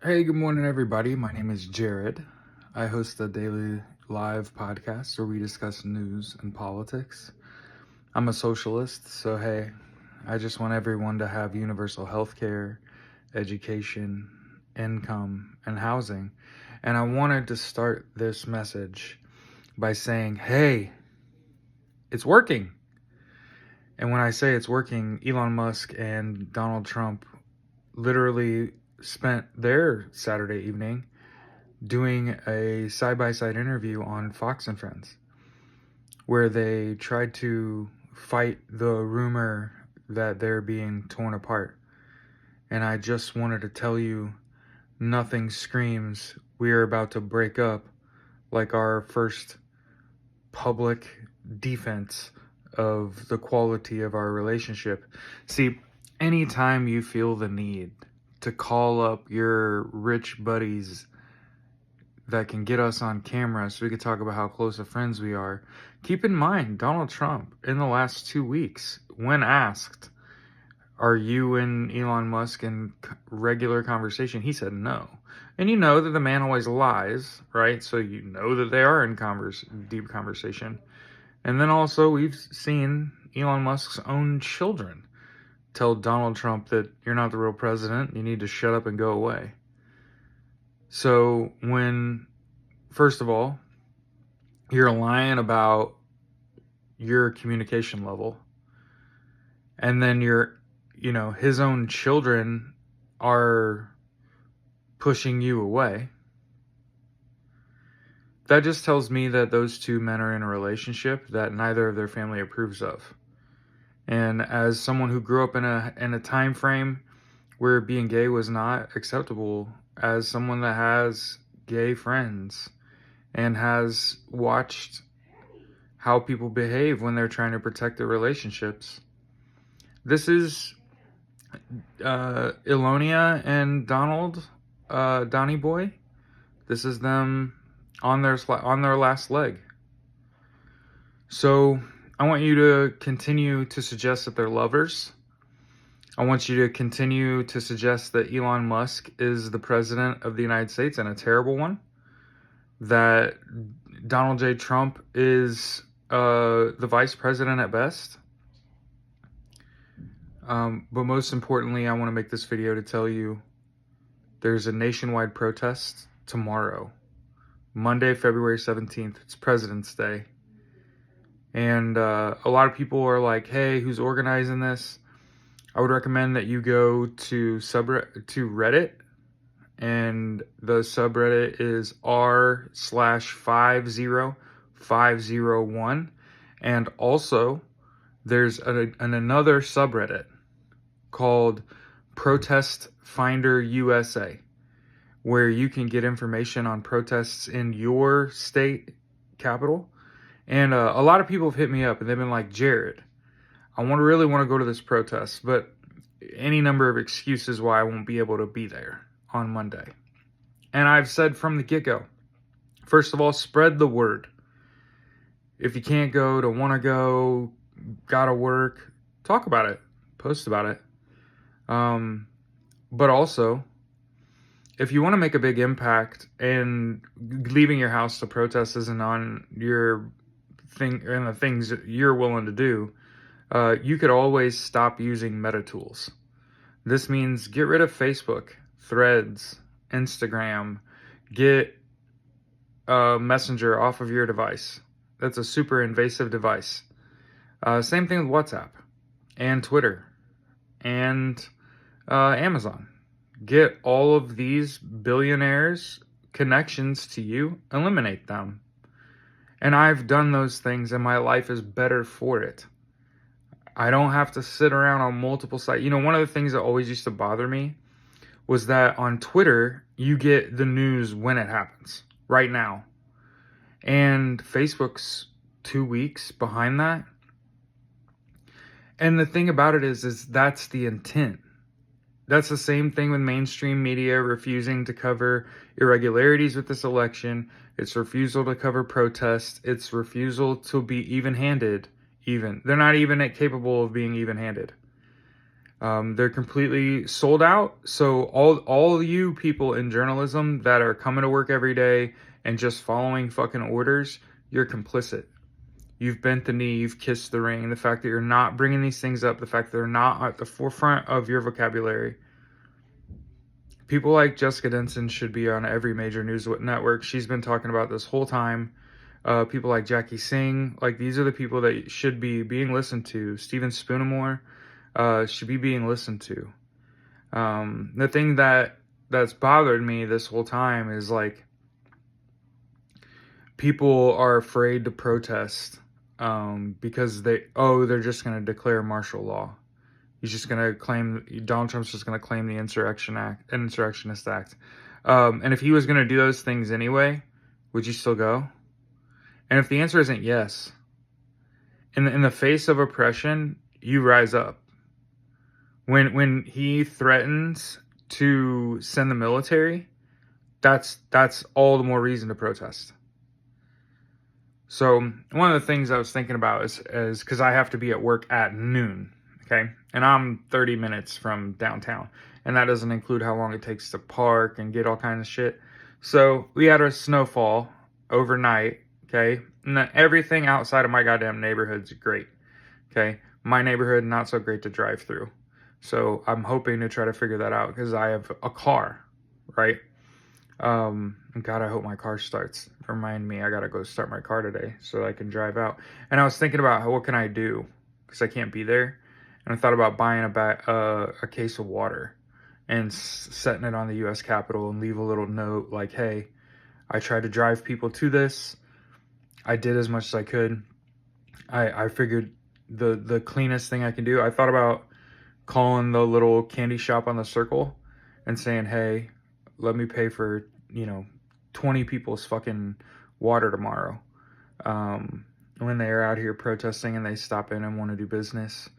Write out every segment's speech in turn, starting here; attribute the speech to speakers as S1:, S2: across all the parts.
S1: Hey, good morning, everybody. My name is Jared. I host a daily live podcast where we discuss news and politics. I'm a socialist, so hey, I just want everyone to have universal health care, education, income, and housing. And I wanted to start this message by saying, hey, it's working. And when I say it's working, Elon Musk and Donald Trump literally spent their Saturday evening doing a side-by-side interview on Fox and Friends, where they tried to fight the rumor that they're being torn apart. And I just wanted to tell you, nothing screams we are about to break up like our first public defense of the quality of our relationship. See, anytime you feel the need to call up your rich buddies that can get us on camera so we could talk about how close of friends we are, keep in mind Donald Trump in the last 2 weeks, when asked, are you and Elon Musk in regular conversation, he said no. And you know that the man always lies, right? So you know that they are in deep conversation. And then also we've seen Elon Musk's own children tell Donald Trump that you're not the real president, you need to shut up and go away. So when, first of all, you're lying about your communication level, and then his own children are pushing you away, that just tells me that those two men are in a relationship that neither of their family approves of. And as someone who grew up in a time frame where being gay was not acceptable, as someone that has gay friends and has watched how people behave when they're trying to protect their relationships, this is Elonia and Donnie boy. This is them on their last leg. So I want you to continue to suggest that they're lovers. I want you to continue to suggest that Elon Musk is the president of the United States and a terrible one. That Donald J. Trump is the vice president at best. But most importantly, I want to make this video to tell you there's a nationwide protest tomorrow, Monday, February 17th. It's President's Day. And a lot of people are like, hey, who's organizing this? I would recommend that you go to Reddit, and the subreddit is r/50501. And also, there's another subreddit called Protest Finder USA, where you can get information on protests in your state capital. And a lot of people have hit me up and they've been like, Jared, I really want to go to this protest, but any number of excuses why I won't be able to be there on Monday. And I've said from the get-go, first of all, spread the word. If you can't go, don't want to go, gotta work, talk about it, post about it. But also, if you want to make a big impact and leaving your house to protest isn't on your thing and the things that you're willing to do, you could always stop using meta tools. This means get rid of Facebook, Threads, Instagram, get Messenger off of your device. That's a super invasive device. Same thing with WhatsApp and Twitter and Amazon. Get all of these billionaires' connections to you, eliminate them. And I've done those things and my life is better for it. I don't have to sit around on multiple sites. One of the things that always used to bother me was that on Twitter, you get the news when it happens, right now. And Facebook's 2 weeks behind that. And the thing about it is that's the intent. That's the same thing with mainstream media refusing to cover irregularities with this election. It's refusal to cover protests. It's refusal to be even-handed. They're not even capable of being even-handed. They're completely sold out. So all you people in journalism that are coming to work every day and just following fucking orders, you're complicit. You've bent the knee, you've kissed the ring. The fact that you're not bringing these things up, the fact that they're not at the forefront of your vocabulary. People like Jessica Denson should be on every major news network. She's been talking about this whole time. People like Jackie Singh, like these are the people that should be being listened to. Stephen Spoonamore should be being listened to. The thing that's bothered me this whole time is like people are afraid to protest because they're just going to declare martial law. He's just going to claim, Donald Trump's just going to claim the Insurrectionist Act. And if he was going to do those things anyway, would you still go? And if the answer isn't yes, in the face of oppression, you rise up. When he threatens to send the military, that's all the more reason to protest. So one of the things I was thinking about is because I have to be at work at noon, okay? And I'm 30 minutes from downtown. And that doesn't include how long it takes to park and get all kinds of shit. So we had a snowfall overnight, okay? And then everything outside of my goddamn neighborhood's great, okay? My neighborhood, not so great to drive through. So I'm hoping to try to figure that out because I have a car, right? God, I hope my car starts. Remind me, I gotta go start my car today so I can drive out. And I was thinking about what can I do because I can't be there. And I thought about buying a case of water and setting it on the U.S. Capitol and leave a little note like, hey, I tried to drive people to this. I did as much as I could. I figured the cleanest thing I can do. I thought about calling the little candy shop on the circle and saying, hey, let me pay for, 20 people's fucking water tomorrow. When they're out here protesting and they stop in and want to do business.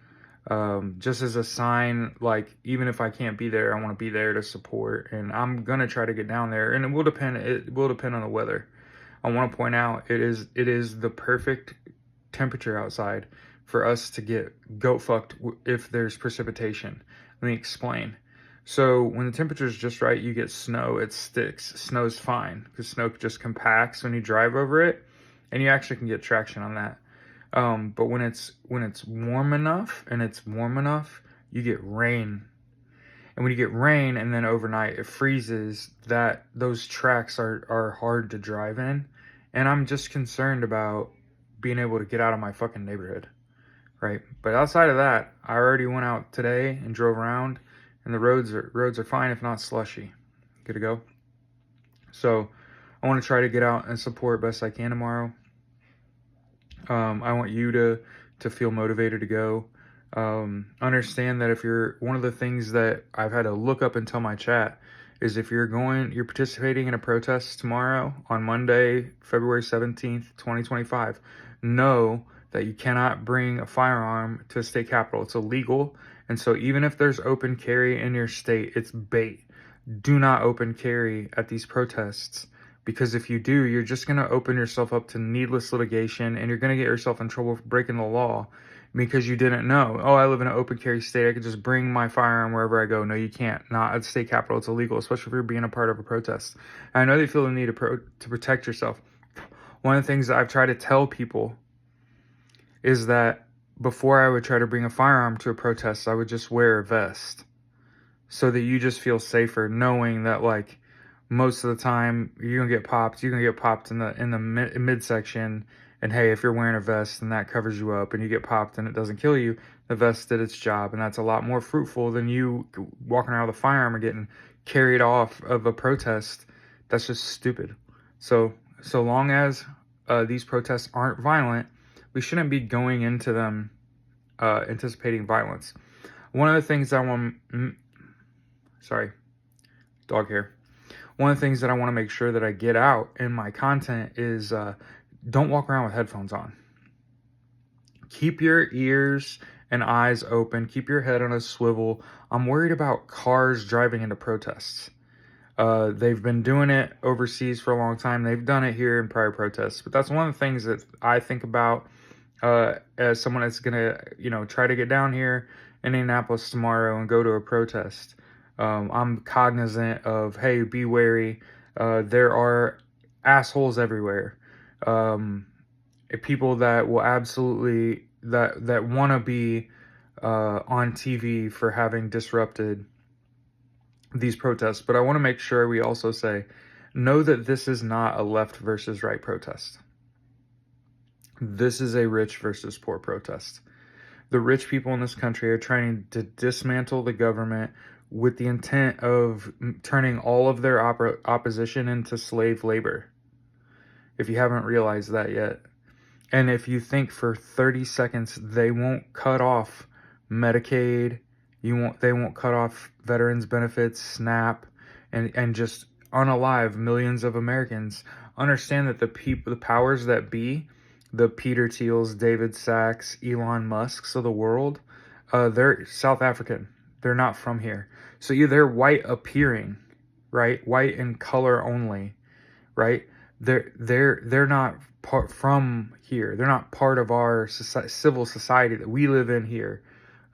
S1: Just as a sign, like, even if I can't be there, I want to be there to support. And I'm going to try to get down there. And it will depend on the weather. I want to point out, it is the perfect temperature outside for us to get goat fucked if there's precipitation. Let me explain. So when the temperature is just right, you get snow. It sticks. Snow's fine because snow just compacts when you drive over it, and you actually can get traction on that. But when it's warm enough, you get rain. And when you get rain and then overnight it freezes, those tracks are hard to drive in. And I'm just concerned about being able to get out of my fucking neighborhood, right? But outside of that, I already went out today and drove around. And the roads are fine, if not slushy. Good to go. So I want to try to get out and support best I can tomorrow. I want you to feel motivated to go. Understand that if you're, one of the things that I've had to look up and tell my chat is if you're participating in a protest tomorrow on Monday, February 17th, 2025, know that you cannot bring a firearm to a state capitol. It's illegal. And so even if there's open carry in your state, it's bait. Do not open carry at these protests, because if you do, you're just going to open yourself up to needless litigation, and you're going to get yourself in trouble for breaking the law because you didn't know. Oh, I live in an open carry state. I could just bring my firearm wherever I go. No, you can't. Not at the state capitol. It's illegal, especially if you're being a part of a protest. I know they feel the need to protect yourself. One of the things that I've tried to tell people is that before I would try to bring a firearm to a protest, I would just wear a vest so that you just feel safer knowing that, like, most of the time you're going to get popped. You're going to get popped in the midsection. And hey, if you're wearing a vest and that covers you up and you get popped and it doesn't kill you, the vest did its job. And that's a lot more fruitful than you walking around with a firearm or getting carried off of a protest. That's just stupid. So long as these protests aren't violent, we shouldn't be going into them anticipating violence. One of the things I want... sorry, dog hair. One of the things that I want to make sure that I get out in my content is don't walk around with headphones on. Keep your ears and eyes open. Keep your head on a swivel. I'm worried about cars driving into protests. They've been doing it overseas for a long time. They've done it here in prior protests. But that's one of the things that I think about as someone that's going to, try to get down here Indianapolis tomorrow and go to a protest, I'm cognizant of, hey, be wary. There are assholes everywhere. People that will absolutely that want to be on TV for having disrupted these protests. But I want to make sure we also say, know that this is not a left versus right protest. This is a rich versus poor protest. The rich people in this country are trying to dismantle the government with the intent of turning all of their opposition into slave labor. If you haven't realized that yet. And if you think for 30 seconds they won't cut off Medicaid, they won't cut off veterans benefits, SNAP, and just unalive millions of Americans, understand that the powers that be, the Peter Thiels, David Sachs, Elon Musks of the world, they're South African. They're not from here. So they're white appearing, right? White in color only, right? They're not from here. They're not part of our civil society that we live in here.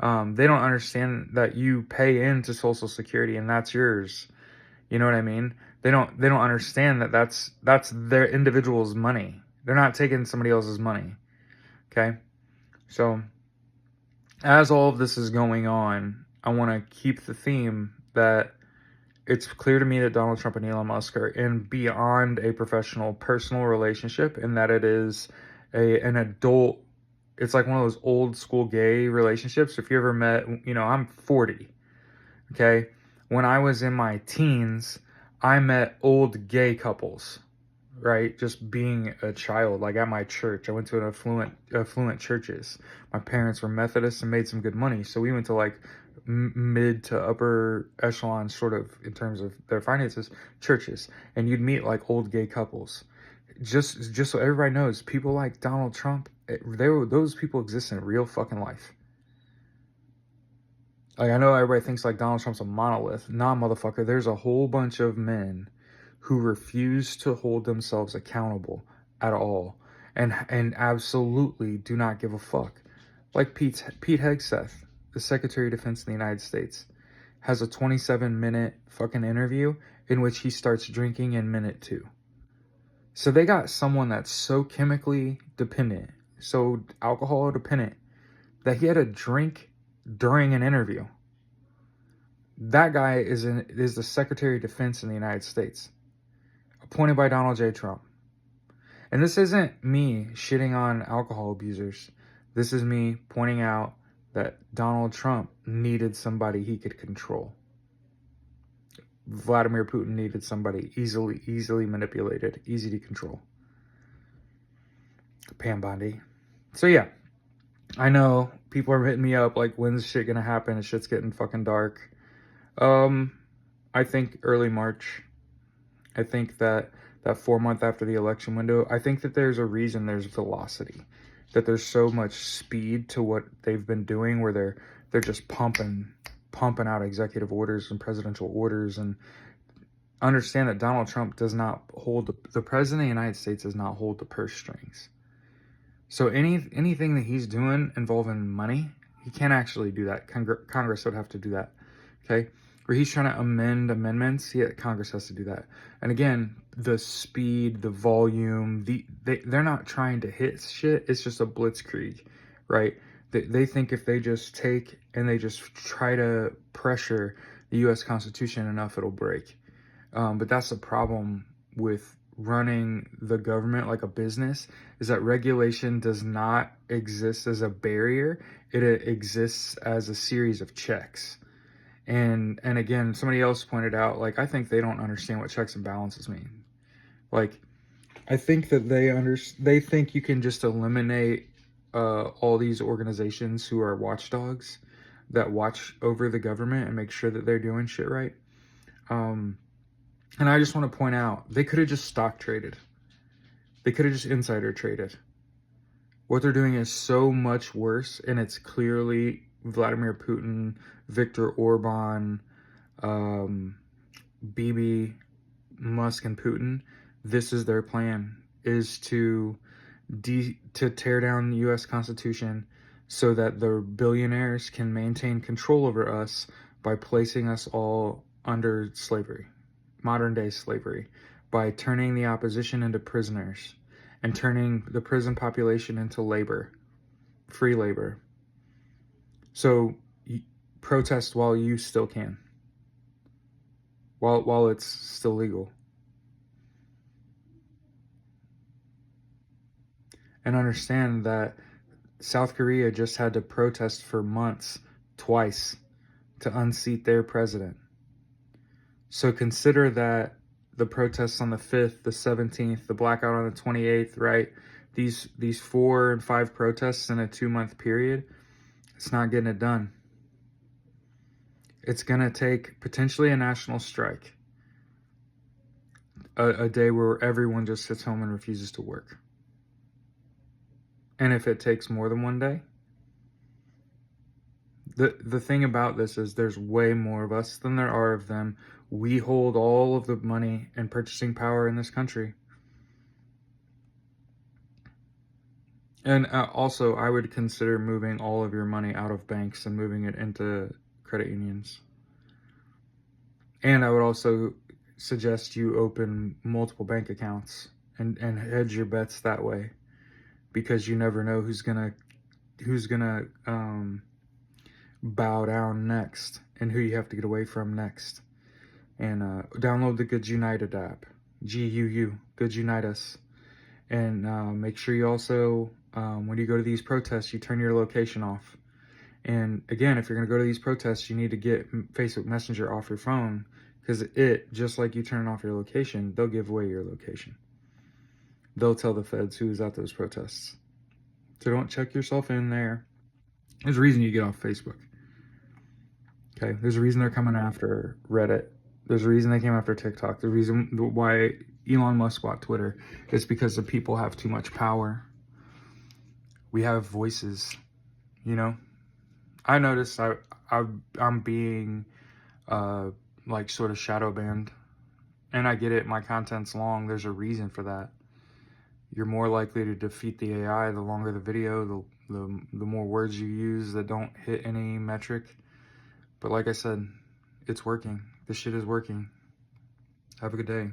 S1: They don't understand that you pay into Social Security and that's yours. You know what I mean? They don't understand that that's their individual's money. They're not taking somebody else's money. Okay? So as all of this is going on, I want to keep the theme that it's clear to me that Donald Trump and Elon Musk are in beyond a professional, personal relationship, and that it is an adult. It's like one of those old school gay relationships. If you ever met, I'm 40. Okay. When I was in my teens, I met old gay couples, right? Just being a child, like at my church. I went to an affluent churches. My parents were Methodists and made some good money. So we went to like mid to upper echelon, sort of in terms of their finances, churches. And you'd meet like old gay couples. Just so everybody knows, people like Donald Trump, those people exist in real fucking life. Like, I know everybody thinks like Donald Trump's a monolith. Nah, motherfucker. There's a whole bunch of men who refuse to hold themselves accountable at all, and absolutely do not give a fuck. Like Pete Hegseth, the Secretary of Defense in the United States, has a 27-minute fucking interview in which he starts drinking in minute 2. So they got someone that's so chemically dependent, so alcohol dependent, that he had to drink during an interview. That guy is the Secretary of Defense in the United States, appointed by Donald J. Trump. And this isn't me shitting on alcohol abusers. This is me pointing out that Donald Trump needed somebody he could control. Vladimir Putin needed somebody easily manipulated, easy to control. Pam Bondi. So yeah, I know people are hitting me up like, when's shit gonna happen? And shit's getting fucking dark. I think early March. I think that 4 month after the election window, I think that there's a reason there's velocity, that there's so much speed to what they've been doing, where they're just pumping out executive orders and presidential orders, and understand that Donald Trump does not hold the president of the United States does not hold the purse strings. So anything that he's doing involving money, he can't actually do that. Congress would have to do that. Okay? Where he's trying to amend amendments, Congress has to do that. And again, the speed, the volume, they're not trying to hit shit. It's just a blitzkrieg, right? They think if they just take and they just try to pressure the U.S. Constitution enough, it'll break. But that's the problem with running the government like a business, is that regulation does not exist as a barrier. It exists as a series of checks. And again, somebody else pointed out, like, I think they don't understand what checks and balances mean. Like, I think that they think you can just eliminate all these organizations who are watchdogs that watch over the government and make sure that they're doing shit right. And I just want to point out, they could have just stock traded. They could have just insider traded. What they're doing is so much worse, and it's clearly Vladimir Putin, Viktor Orban, Bibi, Musk, and Putin. This is their plan, is to tear down the U.S. Constitution so that the billionaires can maintain control over us by placing us all under slavery, modern day slavery, by turning the opposition into prisoners and turning the prison population into labor, free labor. So protest while you still can, while it's still legal. And understand that South Korea just had to protest for months, twice, to unseat their president. So consider that the protests on the 5th, the 17th, the blackout on the 28th, right? These 4 and 5 protests in a 2-month period, it's not getting it done. It's going to take potentially a national strike, a day where everyone just sits home and refuses to work. And if it takes more than one day, the thing about this is there's way more of us than there are of them. We hold all of the money and purchasing power in this country. And also, I would consider moving all of your money out of banks and moving it into credit unions. And I would also suggest you open multiple bank accounts and hedge your bets that way, because you never know who's gonna bow down next and who you have to get away from next. And download the Good United app, GUU, Good Unite Us. And make sure you also, when you go to these protests, you turn your location off. And again, if you're going to go to these protests, you need to get Facebook Messenger off your phone, because just like you turn off your location, they'll give away your location. They'll tell the feds who's at those protests. So don't check yourself in there. There's a reason you get off Facebook. Okay, there's a reason they're coming after Reddit. There's a reason they came after TikTok. The reason why Elon Musk bought Twitter is because the people have too much power. We have voices, you know. I noticed I'm being like sort of shadow banned, and I get it. My content's long. There's a reason for that. You're more likely to defeat the AI the longer the video, the more words you use that don't hit any metric. But like I said, it's working. This shit is working. Have a good day.